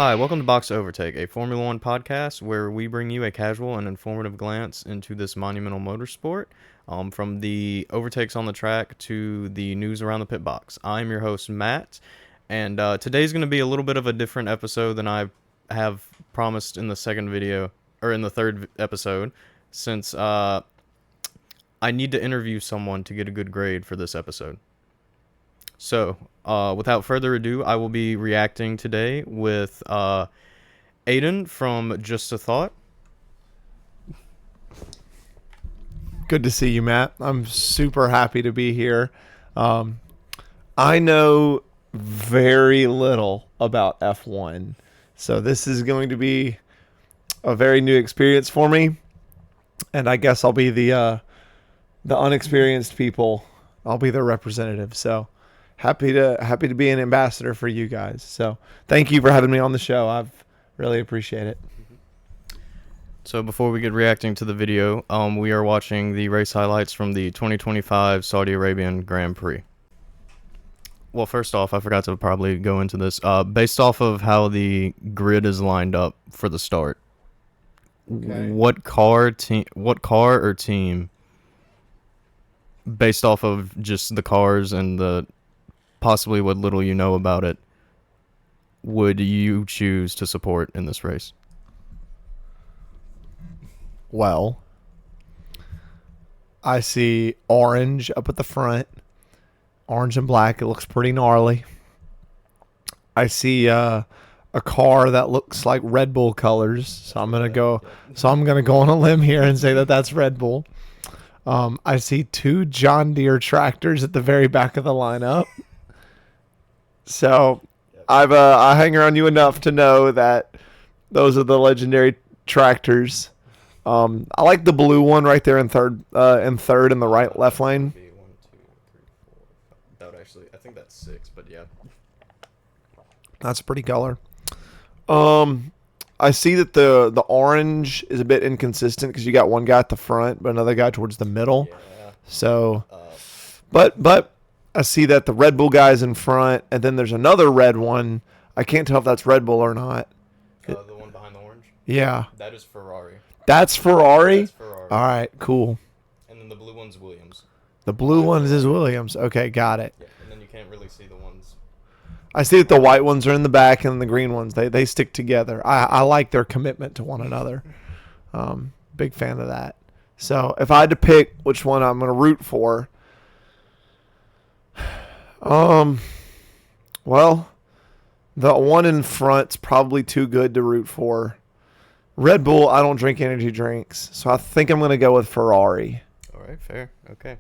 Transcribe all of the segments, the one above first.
Hi, welcome to Box Overtake, a Formula One podcast where we bring you a casual and informative glance into this monumental motorsport, from the overtakes on the track to the news around the pit box. I'm your host, Matt, and today's going to be a little bit of a different episode than I have promised in the second video, or in the third episode, since I need to interview someone to get a good grade for this episode. So, without further ado, I will be reacting today with Aidan from Just a Thought. Good to see you, Matt. I'm super happy to be here. I know very little about F1, so this is going to be a very new experience for me, and I guess I'll be the unexperienced people. I'll be their representative. So happy to be an ambassador for you guys. So thank you for having me on the show. I've really appreciate it. So before we get reacting to the video, we are watching the race highlights from the 2025 Saudi Arabian Grand Prix. Well, first off, I forgot to probably go into this. Based off of how the grid is lined up for the start, Okay. what car or team, based off of just the cars and the possibly what little you know about it, would you choose to support in this race? Well, I see orange up at the front, orange and black. It looks pretty gnarly. I see a car that looks like Red Bull colors. So I'm gonna go on a limb here and say that that's Red Bull. I see two John Deere tractors at the very back of the lineup. So I hang around you enough to know that those are the legendary tractors. I like the blue one right there in third in the left lane. That would actually, I think that's 6, but yeah. That's a pretty color. I see that the orange is a bit inconsistent because you got one guy at the front, but another guy towards the middle. Yeah. So, but I see that the Red Bull guy's in front, and then there's another red one. I can't tell if that's Red Bull or not. The one behind the orange? Yeah, That is Ferrari. that's Ferrari. That's Ferrari. All right, cool. And then the blue one's Williams. The blue one is Williams. Okay, got it. Yeah, and then you can't really see the ones. I see that the white ones are in the back and the green ones, they stick together. I like their commitment to one another. Big fan of that. So if I had to pick which one I'm going to root for, well, the one in front's probably too good to root for. Red Bull, I don't drink energy drinks, so I think I'm going to go with Ferrari. All right, fair. Okay.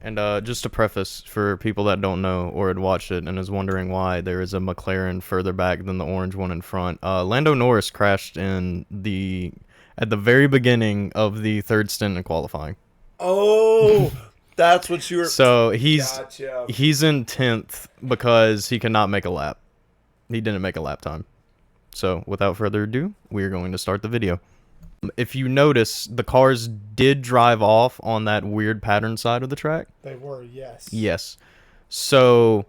And just to preface for people that don't know or had watched it and is wondering why there is a McLaren further back than the orange one in front, Lando Norris crashed at the very beginning of the third stint in qualifying. Oh, that's what you were... So he's Gotcha. he's in 10th because he cannot make a lap. He didn't make a lap time. So without further ado, we are going to start the video. If you notice, the cars did drive off on that weird pattern side of the track. They were, yes. Yes. So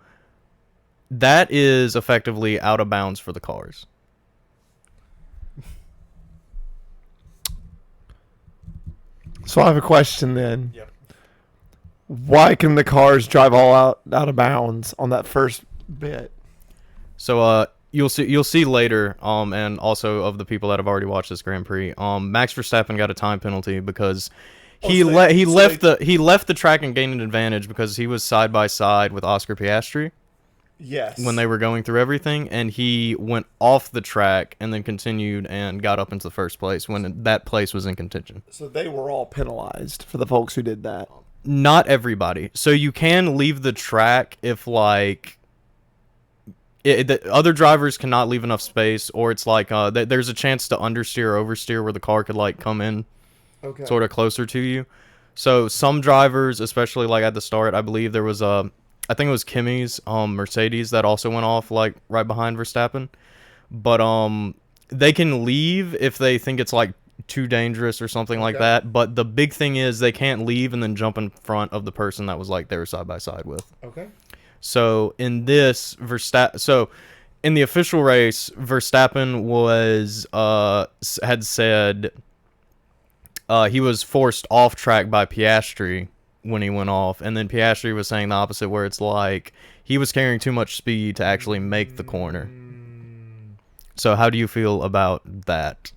that is effectively out of bounds for the cars. So I have a question then. Yep. Why can the cars drive all out of bounds on that first bit? So you'll see later, and also of the people that have already watched this Grand Prix, Max Verstappen got a time penalty because he left the track and gained an advantage because he was side by side with Oscar Piastri. Yes. When they were going through everything, and he went off the track and then continued and got up into the first place when that place was in contention. So they were all penalized for the folks who did that. Not everybody. So you can leave the track if the other drivers cannot leave enough space, or it's like there's a chance to understeer or oversteer where the car could like come in sort of closer to you. So some drivers, especially like at the start, I believe there was I think it was Kimi's Mercedes that also went off like right behind Verstappen. But they can leave if they think it's like too dangerous or something like that. But the big thing is they can't leave and then jump in front of the person that was like there side by side with. Okay. So in this Verstappen, so in the official race, Verstappen had said he was forced off track by Piastri when he went off, and then Piastri was saying the opposite, where it's like he was carrying too much speed to actually make the corner. So how do you feel about that?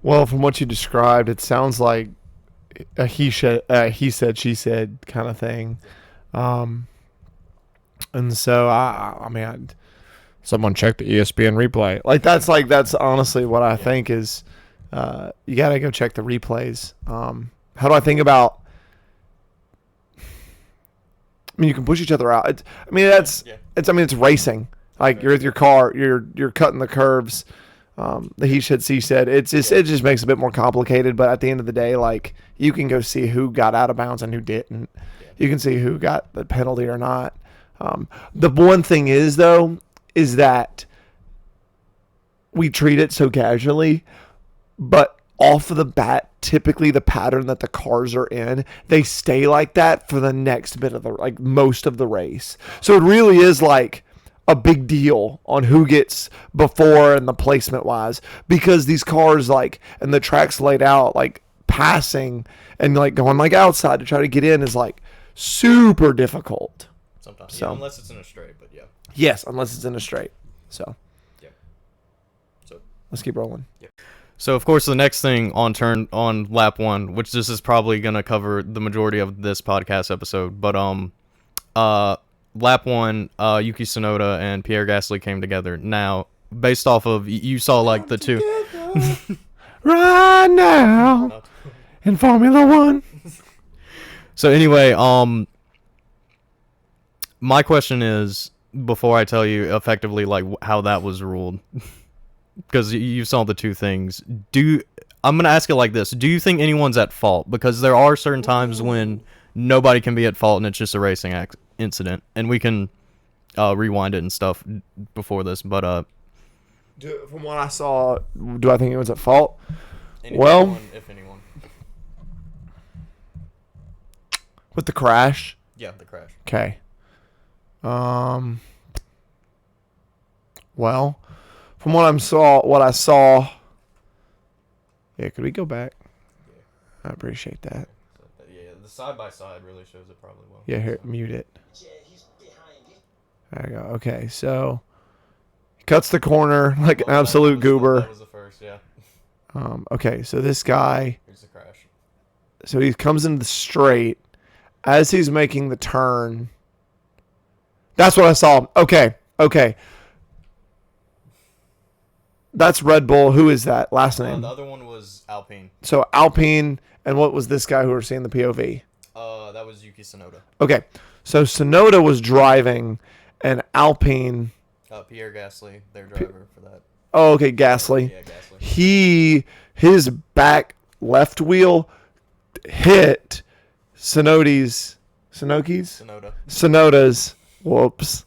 Well, from what you described, it sounds like a he said, she said kind of thing. And so I mean, someone check the ESPN replay. That's honestly what I think is. You gotta go check the replays. How do I think about? I mean, you can push each other out. It's racing. Like you're with your car, you're cutting the curves. The he said, she said. It just makes it a bit more complicated. But at the end of the day, like you can go see who got out of bounds and who didn't. You can see who got the penalty or not. The one thing is that we treat it so casually, but off of the bat, typically the pattern that the cars are in, they stay like that for the next bit of most of the race. So it really is like a big deal on who gets before and the placement wise, because these cars and the track's laid out passing and going outside to try to get in is super difficult. Sometimes, unless it's in a straight, but yeah. Yes, unless it's in a straight. So, yeah. So let's keep rolling. Yep. So of course the next thing on lap 1, which this is probably gonna cover the majority of this podcast episode, but lap 1, Yuki Tsunoda and Pierre Gasly came together. Now, based off of you saw the two right now in Formula 1. So anyway, my question is, before I tell you effectively how that was ruled, because you saw the two things. I'm gonna ask it like this: do you think anyone's at fault? Because there are certain times when nobody can be at fault, and it's just a racing incident, and we can rewind it and stuff before this. But from what I saw, do I think anyone's at fault? If anyone, with the crash. Yeah, the crash. Okay. Well, from what I saw. Yeah, could we go back? Yeah. I appreciate that. Yeah, the side by side really shows it probably well. Yeah, here, mute it. Yeah, he's behind it. There you go. Okay, so he cuts the corner like an absolute goober. That was the first, yeah. Okay, so this guy. Here's the crash. So he comes into the straight as he's making the turn. That's what I saw. Okay. That's Red Bull. Who is that? Last name? The other one was Alpine. So Alpine, and what was this guy who were seeing the POV? That was Yuki Tsunoda. Okay. So Tsunoda was driving, and Alpine... Pierre Gasly, their driver for that. Oh, okay, Gasly. Yeah, Gasly. His back left wheel hit Tsunoda's... Whoops.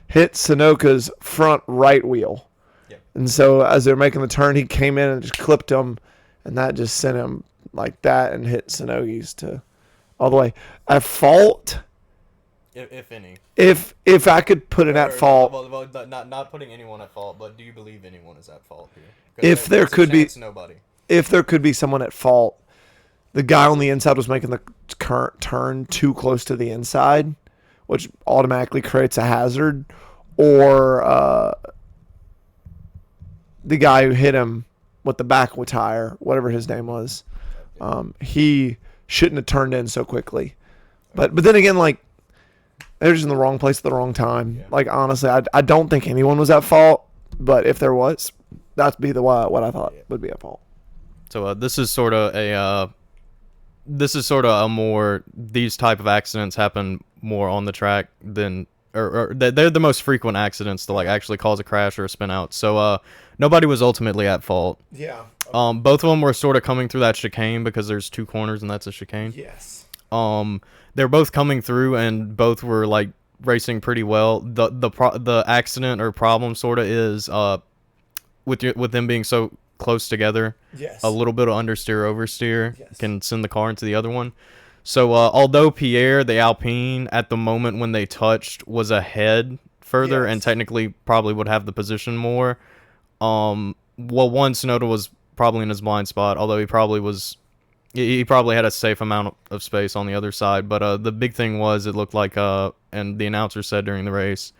Hit Sunoka's front right wheel. Yep. And so as they were making the turn, he came in and just clipped him, and that just sent him like that and hit Sunogi's to all the way. At fault? If any. If I could put it at fault. Well, not putting anyone at fault, but do you believe anyone is at fault here? If there could be nobody. If there could be someone at fault, the guy on the inside was making the current turn too close to the inside, which automatically creates a hazard, or the guy who hit him with the back tire, whatever his name was, he shouldn't have turned in so quickly. But then again, they're just in the wrong place at the wrong time. Yeah. Honestly, I don't think anyone was at fault, but if there was, that'd be what I thought would be at fault. So this is sort of a more, these type of accidents happen more on the track than, or they're the most frequent accidents to actually cause a crash or a spin out. So nobody was ultimately at fault. Yeah. Both of them were sort of coming through that chicane because there's two corners and that's a chicane. Yes. They're both coming through and both were racing pretty well. The accident or problem sort of is with them being so close together. Yes. A little bit of understeer oversteer can send the car into the other one. So although Pierre, the Alpine, at the moment when they touched was ahead further and Yes. technically probably would have the position more. Well, one, Sonoda was probably in his blind spot, although he probably had a safe amount of space on the other side. But the big thing was it looked like and the announcer said during the race,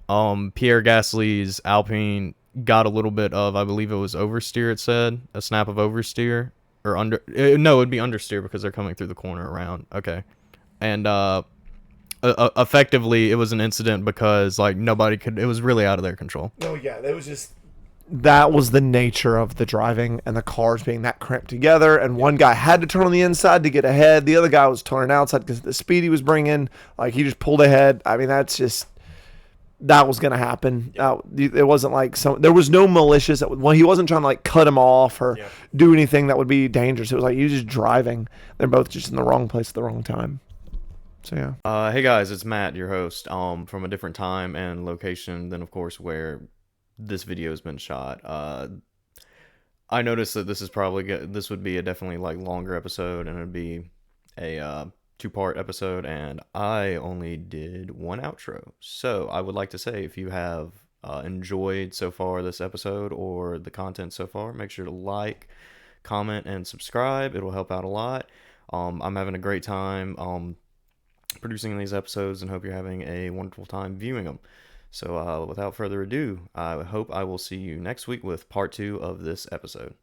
Pierre Gasly's Alpine got a little bit of, I believe it was oversteer. It said a snap of oversteer or no, it'd be understeer because they're coming through the corner around. Okay, and effectively it was an incident because like nobody could. It was really out of their control. Oh yeah, it was just that was the nature of the driving and the cars being that cramped together. And one guy had to turn on the inside to get ahead. The other guy was turning outside because the speed he was bringing. Like he just pulled ahead. I mean, that was going to happen. It wasn't like there was no malicious. Well, he wasn't trying to like cut him off or do anything that would be dangerous. It was like you just driving. They're both just in the wrong place at the wrong time. So yeah. Hey guys, it's Matt, your host. From a different time and location than, of course, where this video has been shot. I noticed that this would be a definitely like longer episode, and it'd be a two-part episode, and I only did one outro. So I would like to say, if you have enjoyed so far this episode or the content so far, make sure to like, comment, and subscribe. It'll help out a lot. I'm having a great time producing these episodes, and hope you're having a wonderful time viewing them. So without further ado, I hope I will see you next week with part 2 of this episode.